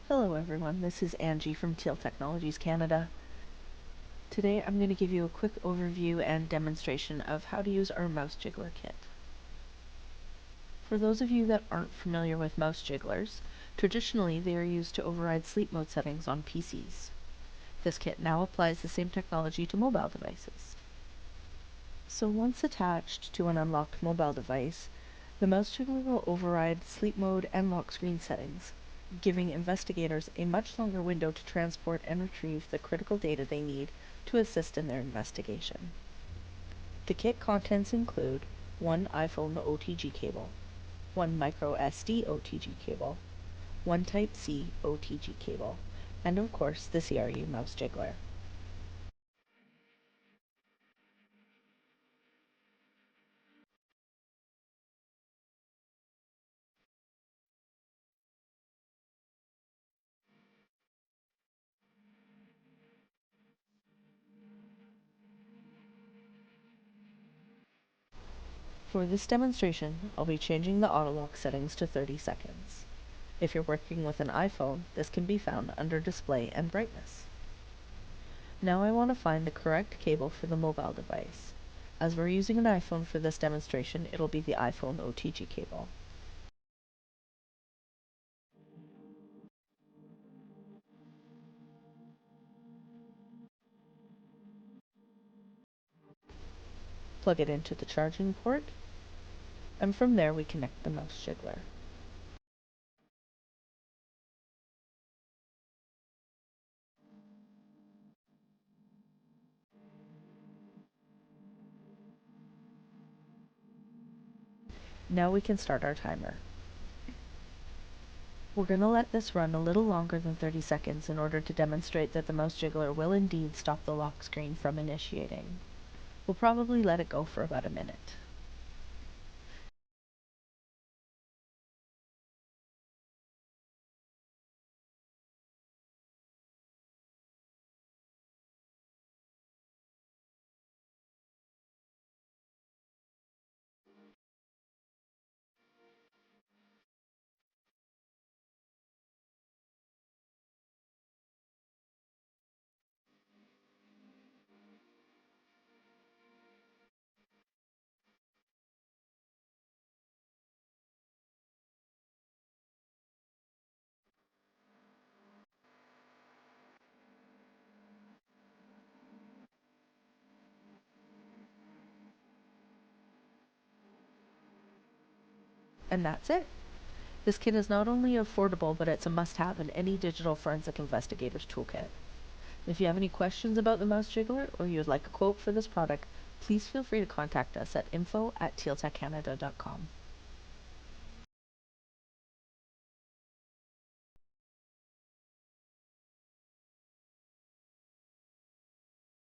Hello everyone, this is Angie from Teal Technologies Canada. Today I'm going to give you a quick overview and demonstration of how to use our Mouse Jiggler Kit. For those of you that aren't familiar with mouse jigglers, traditionally they are used to override sleep mode settings on PCs. This kit now applies the same technology to mobile devices. So once attached to an unlocked mobile device, the mouse jiggler will override sleep mode and lock screen settings, giving investigators a much longer window to transport and retrieve the critical data they need to assist in their investigation. The kit contents include one iPhone OTG cable, one micro SD OTG cable, one Type-C OTG cable, and of course the CRU mouse jiggler. For this demonstration, I'll be changing the auto lock settings to 30 seconds. If you're working with an iPhone, this can be found under Display and Brightness. Now I want to find the correct cable for the mobile device. As we're using an iPhone for this demonstration, it'll be the iPhone OTG cable. Plug it into the charging port, and from there we connect the mouse jiggler. Now we can start our timer. We're going to let this run a little longer than 30 seconds in order to demonstrate that the mouse jiggler will indeed stop the lock screen from initiating. We'll probably let it go for about a minute. And that's it. This kit is not only affordable, but it's a must-have in any digital forensic investigator's toolkit. If you have any questions about the mouse jiggler or you would like a quote for this product, please feel free to contact us at info@tealtechcanada.com.